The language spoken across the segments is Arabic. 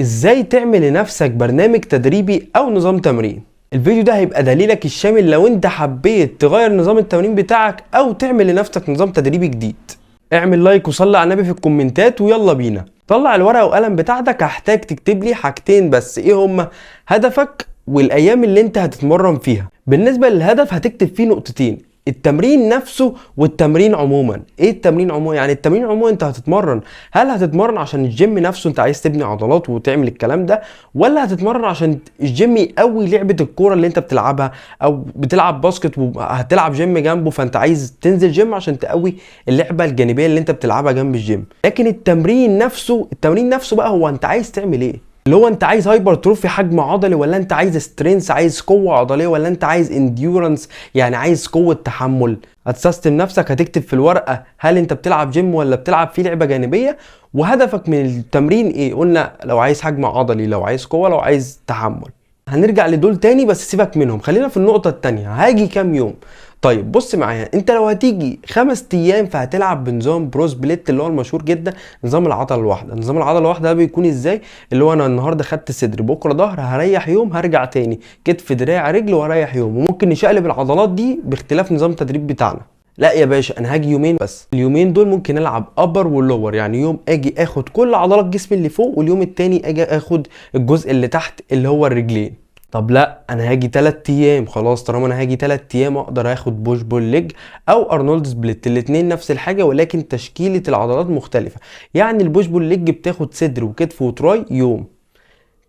ازاي تعمل لنفسك برنامج تدريبي او نظام تمرين. الفيديو ده هيبقى دليلك الشامل لو انت حبيت تغير نظام التمرين بتاعك او تعمل لنفسك نظام تدريبي جديد. اعمل لايك وصلي على النبي في الكومنتات ويلا بينا. طلع الورقه وقلم بتاعتك، هحتاج تكتب لي حاجتين بس. ايه هما؟ هدفك والايام اللي انت هتتمرن فيها. بالنسبه للهدف هتكتب فيه نقطتين: التمرين نفسه والتمرين عموما. ايه التمرين عموما؟ يعني التمرين عموما انت هتتمرن، هل هتتمرن عشان الجيم نفسه انت عايز تبني عضلات وتعمل الكلام ده، ولا هتتمرن عشان الجيم يقوي لعبة الكورة اللي انت بتلعبها، او بتلعب باسكت وهتلعب جيم جنبه فانت عايز تنزل جيم عشان تقوي اللعبة الجانبية اللي انت بتلعبها جنب الجيم. لكن التمرين نفسه بقى هو انت عايز تعمل ايه؟ اللي هو انت عايز هايبر تروفي حجم عضلي، ولا انت عايز سترينث عايز قوه عضليه، ولا انت عايز انديورنس يعني عايز قوه تحمل. هتسيستم نفسك، هتكتب في الورقه هل انت بتلعب جيم ولا بتلعب فيه لعبه جانبيه، وهدفك من التمرين ايه. قلنا لو عايز حجم عضلي، لو عايز قوه، لو عايز تحمل. هنرجع لدول تاني بس سيبك منهم، خلينا في النقطه التانيه. هاجي كام يوم؟ طيب بص معايا، انت لو هتيجي 5 ايام فهتلعب بنظام برو سبليت اللي هو المشهور جدا، نظام العضله الواحده. نظام العضله الواحده ده بيكون ازاي؟ اللي هو انا النهارده خدت صدر، بكره ظهر، هريح يوم، هرجع تاني كتف دراع رجل وهريح يوم. وممكن نشقلب العضلات دي باختلاف نظام التدريب بتاعنا. لا يا باشا، انا هاجي يومين بس، اليومين دول ممكن العب ابر واللور، يعني يوم اجي اخد كل عضلات جسمي اللي فوق، واليوم التاني اجي اخد الجزء اللي تحت اللي هو الرجلين. طب لا، انا هاجي 3 ايام، خلاص طالما انا هاجي 3 ايام اقدر اخد بوش بول ليج او ارنولد سبليت، الاتنين نفس الحاجه ولكن تشكيله العضلات مختلفه. يعني البوش بول ليج بتاخد صدر وكتف وتراي يوم،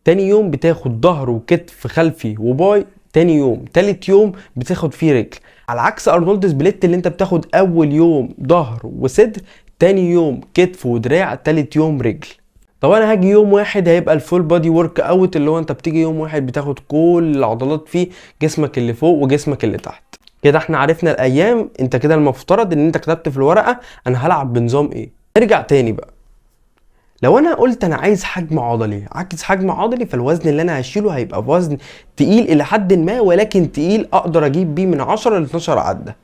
تاني يوم بتاخد ظهر وكتف خلفي وباي تاني يوم، تالت يوم بتاخد فيه رجل. على عكس ارنولد سبليت اللي انت بتاخد اول يوم ظهر وصدر، تاني يوم كتف ودراع، تالت يوم رجل. طب انا هاجي يوم واحد هيبقى الفول بادي ورك اوت، اللي هو انت بتيجي يوم واحد بتاخد كل العضلات فيه، جسمك اللي فوق وجسمك اللي تحت. كده احنا عرفنا الايام. انت كده المفترض ان انت كتبت في الورقه انا هلعب بنظام ايه. نرجع تاني بقى، لو انا قلت انا عايز حجم عضلي، عكس حجم عضلي، فالوزن اللي انا هشيله هيبقى وزن تقيل الى حد ما، ولكن تقيل اقدر اجيب بيه من 10 ل 12 عده.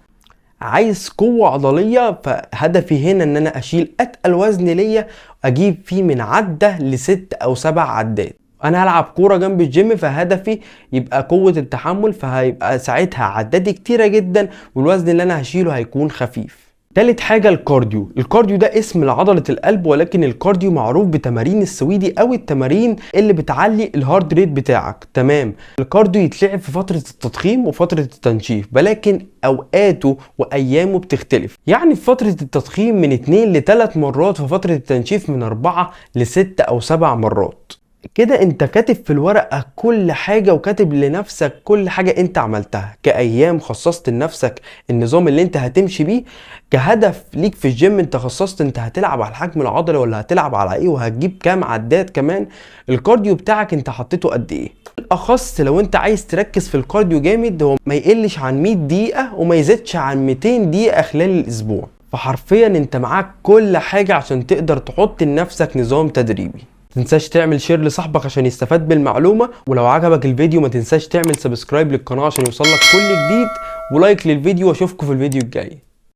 عايز قوة عضلية، فهدفي هنا ان انا اشيل اتقل وزن ليا اجيب فيه من عدة ل6 او 7 عدات. انا هلعب كورة جنب الجيم، فهدفي يبقى قوة التحمل، فهيبقى ساعتها عداتي كتيرة جدا والوزن اللي انا هشيله هيكون خفيف. تالت حاجة الكارديو. الكارديو ده اسم لعضلة القلب، ولكن الكارديو معروف بتمارين السويدي او التمارين اللي بتعلي الهارد ريت بتاعك. تمام، الكارديو يتلعب في فترة التضخيم وفترة التنشيف، ولكن اوقاته وايامه بتختلف. يعني في فترة التضخيم من 2 ل 3 مرات، في فترة التنشيف من 4 ل 6 او 7 مرات. كده انت كاتب في الورقة كل حاجة، وكاتب لنفسك كل حاجة انت عملتها كأيام، خصصت لنفسك النظام اللي انت هتمشي بيه. كهدف ليك في الجيم انت خصصت انت هتلعب على الحجم العضلي ولا هتلعب على ايه، وهتجيب كام عدات كمان. الكارديو بتاعك انت حطيته قد ايه. الاخص لو انت عايز تركز في الكارديو جامد، هو ما يقلش عن 100 دقيقة وما يزيدش عن 200 دقيقة خلال الاسبوع. فحرفيا انت معاك كل حاجة عشان تقدر تحط لنفسك نظام تدريبي. متنساش تعمل شير لصاحبك عشان يستفاد بالمعلومة، ولو عجبك الفيديو ما تنساش تعمل سبسكرايب للقناة عشان يوصلك كل جديد، ولايك للفيديو، واشوفكم في الفيديو الجاي.